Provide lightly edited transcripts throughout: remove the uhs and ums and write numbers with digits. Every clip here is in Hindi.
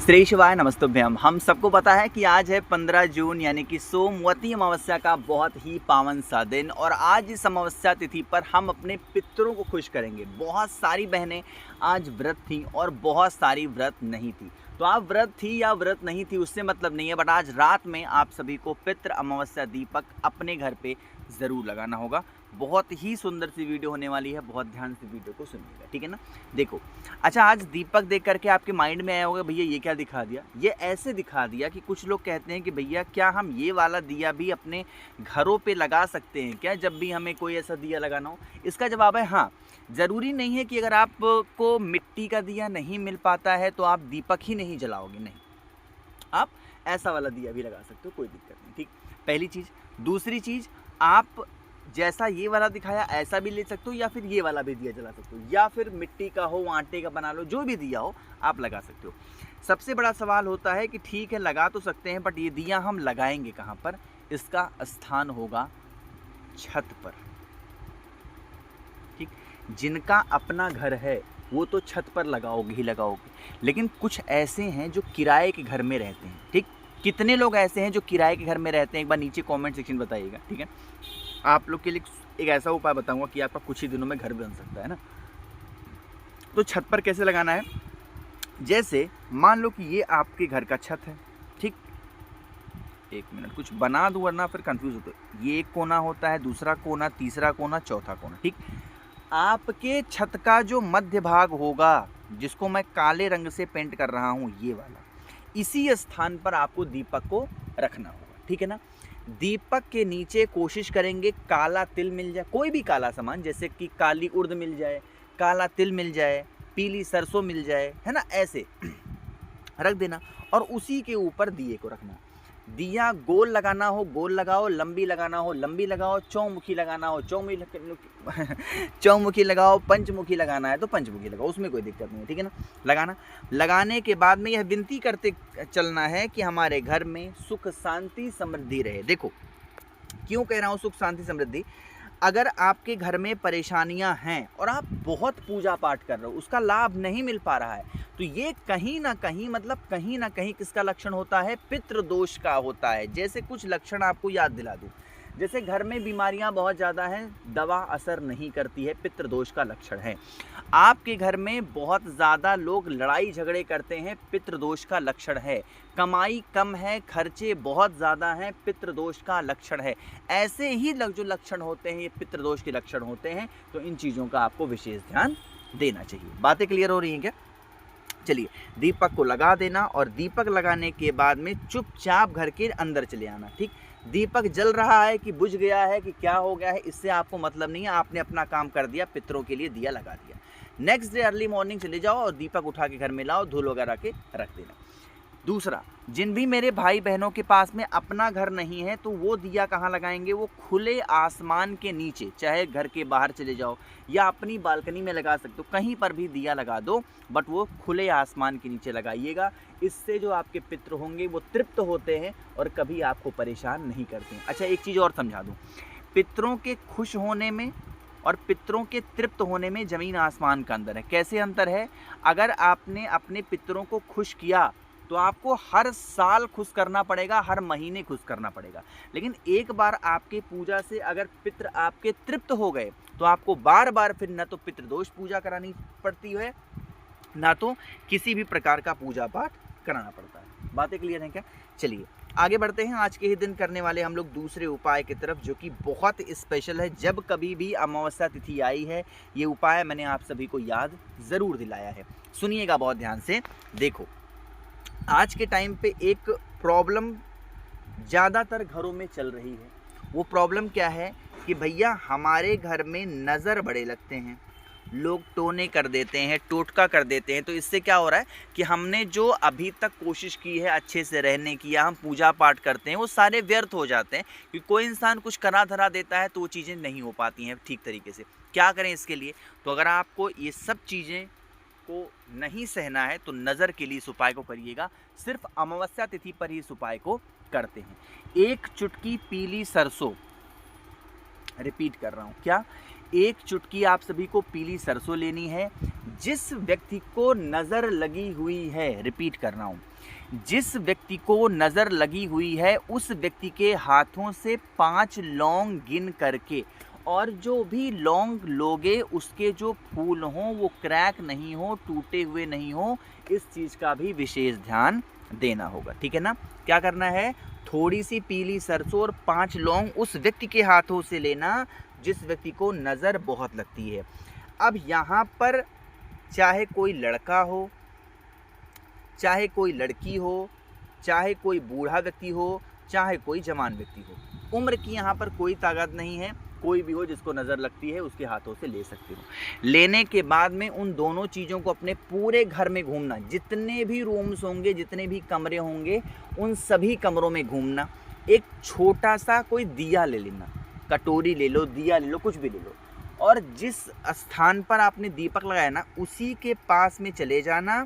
श्री शिवाय नमस्तुभ्यम। हम सबको पता है कि आज है 15 जून यानी कि सोमवती अमावस्या का बहुत ही पावन सा दिन। और आज इस अमावस्या तिथि पर हम अपने पितरों को खुश करेंगे। बहुत सारी बहनें आज व्रत थी और बहुत सारी व्रत नहीं थी। तो आप व्रत थी या व्रत नहीं थी उससे मतलब नहीं है, बट आज रात में आप सभी को पितृ अमावस्या दीपक अपने घर पे ज़रूर लगाना होगा। बहुत ही सुंदर सी वीडियो होने वाली है, बहुत ध्यान से वीडियो को सुनिएगा, ठीक है ना। देखो, अच्छा, आज दीपक देख करके आपके माइंड में आया होगा भैया ये क्या दिखा दिया। ये ऐसे दिखा दिया कि कुछ लोग कहते हैं कि भैया क्या हम ये वाला दिया भी अपने घरों पे लगा सकते हैं क्या, जब भी हमें कोई ऐसा दिया लगाना हो। इसका जवाब है हाँ। ज़रूरी नहीं है कि अगर आपको मिट्टी का दिया नहीं मिल पाता है तो आप दीपक ही नहीं जलाओगे, नहीं, आप ऐसा वाला दिया भी लगा सकते हो, कोई दिक्कत नहीं, ठीक। पहली चीज़। दूसरी चीज़, आप जैसा ये वाला दिखाया ऐसा भी ले सकते हो या फिर ये वाला भी दिया जला सकते हो, या फिर मिट्टी का हो, आटे का बना लो, जो भी दिया हो आप लगा सकते हो। सबसे बड़ा सवाल होता है कि ठीक है लगा तो सकते हैं, बट ये दिया हम लगाएंगे कहाँ पर। इसका स्थान होगा छत पर, ठीक। जिनका अपना घर है वो तो छत पर लगाओगे ही लगाओगे, लेकिन कुछ ऐसे हैं जो किराए के घर में रहते हैं, ठीक। कितने लोग ऐसे हैं जो किराए के घर में रहते हैं, एक बार नीचे कमेंट सेक्शन बताइएगा, ठीक है। आप लोग के लिए एक ऐसा उपाय बताऊंगा कि आपका कुछ ही दिनों में घर बन सकता है ना। तो छत पर कैसे लगाना है, जैसे मान लो कि ये आपके घर का छत है, ठीक। एक मिनट, कुछ बना दूं वरना फिर कंफ्यूज होते। ये एक कोना होता है, दूसरा कोना, तीसरा कोना, चौथा कोना, ठीक। आपके छत का जो मध्य भाग होगा, जिसको मैं काले रंग से पेंट कर रहा हूं, ये वाला, इसी स्थान पर आपको दीपक को रखना होगा, ठीक है ना। दीपक के नीचे कोशिश करेंगे काला तिल मिल जाए, कोई भी काला सामान, जैसे कि काली उड़द मिल जाए, काला तिल मिल जाए, पीली सरसों मिल जाए, है ना, ऐसे रख देना। और उसी के ऊपर दिए को रखना। दिया गोल लगाना हो गोल लगाओ, लंबी लगाना हो लंबी लगाओ, चौमुखी लगाना हो चौमुखी लगाओ, पंचमुखी लगाना है तो पंचमुखी लगाओ, उसमें कोई दिक्कत नहीं है, ठीक है ना। लगाना, लगाने के बाद में यह विनती करते चलना है कि हमारे घर में सुख शांति समृद्धि रहे। देखो क्यों कह रहा हूँ सुख शांति समृद्धि। अगर आपके घर में परेशानियां हैं और आप बहुत पूजा पाठ कर रहे हो, उसका लाभ नहीं मिल पा रहा है, तो ये कहीं ना कहीं मतलब कहीं ना कहीं किसका लक्षण होता है, पितृदोष का होता है। जैसे कुछ लक्षण आपको याद दिला दूं, जैसे घर में बीमारियां बहुत ज़्यादा हैं, दवा असर नहीं करती है, पितृदोष का लक्षण है। आपके घर में बहुत ज़्यादा लोग लड़ाई झगड़े करते हैं, पितृदोष का लक्षण है। कमाई कम है, खर्चे बहुत ज़्यादा हैं, पितृदोष का लक्षण है। ऐसे ही जो लक्षण होते हैं ये पितृदोष के लक्षण होते हैं। तो इन चीज़ों का आपको विशेष ध्यान देना चाहिए। बातें क्लियर हो रही हैं क्या? चलिए, दीपक को लगा देना और दीपक लगाने के बाद में चुपचाप घर के अंदर चले आना, ठीक। दीपक जल रहा है कि बुझ गया है कि क्या हो गया है, इससे आपको मतलब नहीं है। आपने अपना काम कर दिया, पितरों के लिए दिया लगा दिया। नेक्स्ट डे अर्ली मॉर्निंग चले जाओ और दीपक उठा के घर में लाओ, धूल वगैरह के रख देना। दूसरा, जिन भी मेरे भाई बहनों के पास में अपना घर नहीं है तो वो दिया कहाँ लगाएंगे, वो खुले आसमान के नीचे, चाहे घर के बाहर चले जाओ या अपनी बालकनी में लगा सकते हो, कहीं पर भी दिया लगा दो, बट वो खुले आसमान के नीचे लगाइएगा। इससे जो आपके पितृ होंगे वो तृप्त होते हैं और कभी आपको परेशान नहीं करते हैं। अच्छा, एक चीज़ और समझा दूँ, पितरों के खुश होने में और पितरों के तृप्त होने में ज़मीन आसमान का अंतर है। कैसे अंतर है? अगर आपने अपने पितरों को खुश किया तो आपको हर साल खुश करना पड़ेगा, हर महीने खुश करना पड़ेगा। लेकिन एक बार आपके पूजा से अगर पितृ आपके तृप्त हो गए तो आपको बार बार फिर न तो पितृदोष पूजा करानी पड़ती है, ना तो किसी भी प्रकार का पूजा पाठ कराना पड़ता है। बातें क्लियर हैं क्या? चलिए आगे बढ़ते हैं। आज के ही दिन करने वाले हम लोग दूसरे उपाय की तरफ, जो कि बहुत स्पेशल है। जब कभी भी अमावस्या तिथि आई है, ये उपाय मैंने आप सभी को याद ज़रूर दिलाया है। सुनिएगा बहुत ध्यान से। देखो, आज के टाइम पे एक प्रॉब्लम ज़्यादातर घरों में चल रही है। वो प्रॉब्लम क्या है कि भैया हमारे घर में नज़र बड़े लगते हैं, लोग टोने कर देते हैं, टोटका कर देते हैं। तो इससे क्या हो रहा है कि हमने जो अभी तक कोशिश की है अच्छे से रहने की, या हम पूजा पाठ करते हैं, वो सारे व्यर्थ हो जाते हैं। कि कोई इंसान कुछ करा धरा देता है तो वो चीज़ें नहीं हो पाती हैं ठीक तरीके से। क्या करें इसके लिए? तो अगर आपको ये सब चीज़ें को नहीं सहना है तो नज़र के लिए इस उपाय को करिएगा। सिर्फ अमावस्या तिथि पर ही इस उपाय को करते हैं। एक चुटकी पीली सरसों, रिपीट कर रहा हूँ, क्या? एक चुटकी आप सभी को पीली सरसों लेनी है। जिस व्यक्ति को नज़र लगी हुई है, रिपीट कर रहा हूँ, जिस व्यक्ति को नज़र लगी हुई है उस व्यक्ति के हाथों से 5 लौंग गिन करके, और जो भी लौंग लोगे उसके जो फूल हों वो क्रैक नहीं हो, टूटे हुए नहीं हो, इस चीज़ का भी विशेष ध्यान देना होगा। ठीक है ना। क्या करना है, थोड़ी सी पीली सरसों और 5 लौंग उस व्यक्ति के हाथों से लेना जिस व्यक्ति को नज़र बहुत लगती है। अब यहाँ पर चाहे कोई लड़का हो, चाहे कोई लड़की हो, चाहे कोई बूढ़ा व्यक्ति हो, चाहे कोई जवान व्यक्ति हो, उम्र की यहाँ पर कोई ताकत नहीं है। कोई भी हो जिसको नज़र लगती है उसके हाथों से ले सकते हो। लेने के बाद में उन दोनों चीज़ों को अपने पूरे घर में घूमना, जितने भी रूम्स होंगे, जितने भी कमरे होंगे, उन सभी कमरों में घूमना। एक छोटा सा कोई दिया ले लेना, कटोरी ले लो, दिया ले लो, कुछ भी ले लो, और जिस स्थान पर आपने दीपक लगाया ना उसी के पास में चले जाना।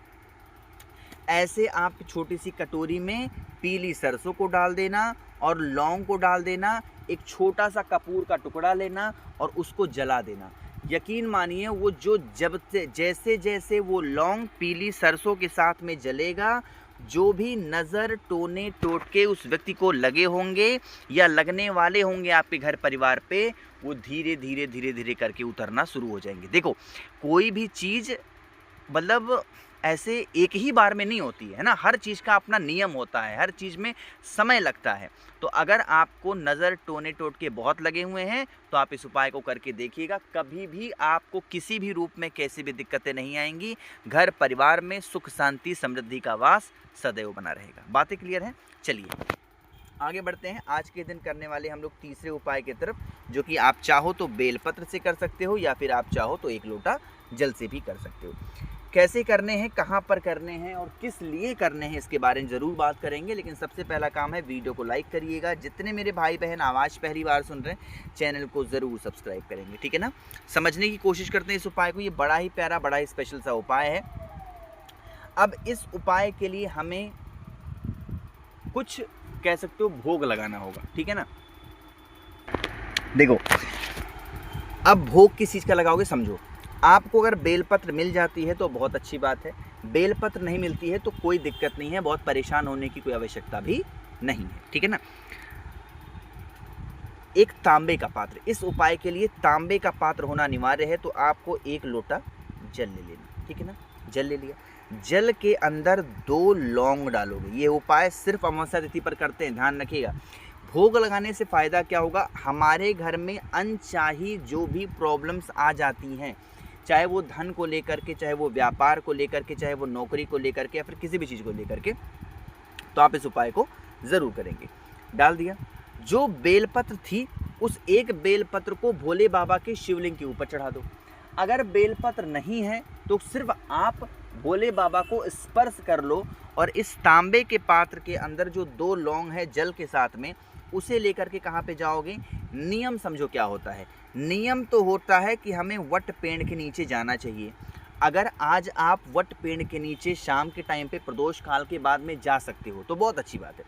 ऐसे आप छोटी सी कटोरी में पीली सरसों को डाल देना और लौंग को डाल देना, एक छोटा सा कपूर का टुकड़ा लेना और उसको जला देना। यकीन मानिए वो जो जैसे जैसे वो लौंग पीली सरसों के साथ में जलेगा, जो भी नज़र टोने टोटके उस व्यक्ति को लगे होंगे या लगने वाले होंगे आपके घर परिवार पे, वो धीरे धीरे धीरे धीरे करके उतरना शुरू हो जाएंगे। देखो, कोई भी चीज़ मतलब ऐसे एक ही बार में नहीं होती है ना, हर चीज़ का अपना नियम होता है, हर चीज़ में समय लगता है। तो अगर आपको नज़र टोने टोटके बहुत लगे हुए हैं तो आप इस उपाय को करके देखिएगा, कभी भी आपको किसी भी रूप में कैसी भी दिक्कतें नहीं आएंगी। घर परिवार में सुख शांति समृद्धि का वास सदैव बना रहेगा। बातें क्लियर हैं? चलिए आगे बढ़ते हैं। आज के दिन करने वाले हम लोग तीसरे उपाय की तरफ, जो कि आप चाहो तो बेलपत्र से कर सकते हो या फिर आप चाहो तो 1 लोटा जल से भी कर सकते हो। कैसे करने हैं, कहाँ पर करने हैं और किस लिए करने हैं, इसके बारे में ज़रूर बात करेंगे। लेकिन सबसे पहला काम है, वीडियो को लाइक करिएगा। जितने मेरे भाई बहन आवाज़ पहली बार सुन रहे हैं, चैनल को ज़रूर सब्सक्राइब करेंगे। ठीक है ना। समझने की कोशिश करते हैं इस उपाय को। ये बड़ा ही प्यारा, बड़ा ही स्पेशल सा उपाय है। अब इस उपाय के लिए हमें कुछ कह सकते हो भोग लगाना होगा। ठीक है ना। देखो, अब भोग किस चीज़ का लगाओगे समझो। आपको अगर बेलपत्र मिल जाती है तो बहुत अच्छी बात है, बेलपत्र नहीं मिलती है तो कोई दिक्कत नहीं है, बहुत परेशान होने की कोई आवश्यकता भी नहीं है। ठीक है ना। एक तांबे का पात्र, इस उपाय के लिए तांबे का पात्र होना अनिवार्य है। तो आपको 1 लोटा जल ले लेना। ठीक है ना। जल ले लिया, जल के अंदर 2 लौंग डालोगे। ये उपाय सिर्फ अमावस्या तिथि पर करते हैं, ध्यान रखिएगा। भोग लगाने से फ़ायदा क्या होगा, हमारे घर में अनचाही जो भी प्रॉब्लम्स आ जाती हैं, चाहे वो धन को लेकर के, चाहे वो व्यापार को लेकर के, चाहे वो नौकरी को लेकर के या फिर किसी भी चीज़ को लेकर के, तो आप इस उपाय को ज़रूर करेंगे। डाल दिया। जो बेलपत्र थी उस एक बेलपत्र को भोले बाबा के शिवलिंग के ऊपर चढ़ा दो। अगर बेलपत्र नहीं है तो सिर्फ आप भोले बाबा को स्पर्श कर लो और इस तांबे के पात्र के अंदर जो 2 लौंग है जल के साथ में, उसे लेकर के कहाँ पे जाओगे। नियम समझो क्या होता है। नियम तो होता है कि हमें वट पेड़ के नीचे जाना चाहिए। अगर आज आप वट पेड़ के नीचे शाम के टाइम पे प्रदोष काल के बाद में जा सकते हो तो बहुत अच्छी बात है।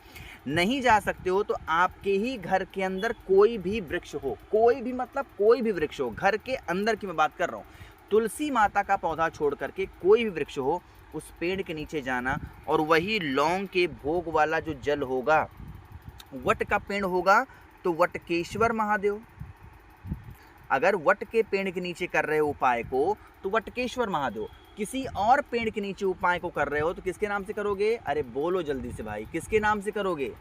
नहीं जा सकते हो तो आपके ही घर के अंदर कोई भी वृक्ष हो, कोई भी मतलब कोई भी वृक्ष हो, घर के अंदर की मैं बात कर रहा हूँ, तुलसी माता का पौधा छोड़ करके कोई भी वृक्ष हो, उस पेड़ के नीचे जाना और वही लौंग के भोग वाला जो जल होगा, वट का पेड़ होगा तो वटकेश्वर महादेव। अगर वट के पेड़ के नीचे कर रहे हो उपाय को तो वटकेश्वर महादेव। किसी और पेड़ के नीचे उपाय को कर रहे हो तो किसके नाम से करोगे? अरे बोलो जल्दी से भाई, किसके नाम से करोगे?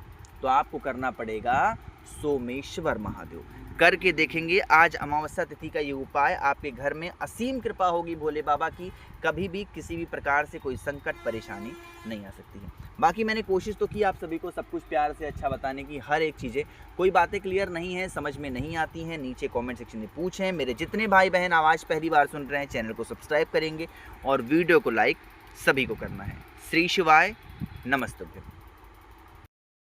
तो आपको करना पड़ेगा सोमेश्वर महादेव। करके देखेंगे आज अमावस्या तिथि का ये उपाय, आपके घर में असीम कृपा होगी भोले बाबा की। कभी भी किसी भी प्रकार से कोई संकट परेशानी नहीं आ सकती है। बाकी मैंने कोशिश तो की आप सभी को सब कुछ प्यार से अच्छा बताने की, हर एक चीज़ें। कोई बातें क्लियर नहीं है, समझ में नहीं आती हैं, नीचे कमेंट सेक्शन में पूछें। मेरे जितने भाई बहन आवाज़ पहली बार सुन रहे हैं, चैनल को सब्सक्राइब करेंगे और वीडियो को लाइक सभी को करना है। श्री शिवाय, नमस्तुभ्यम।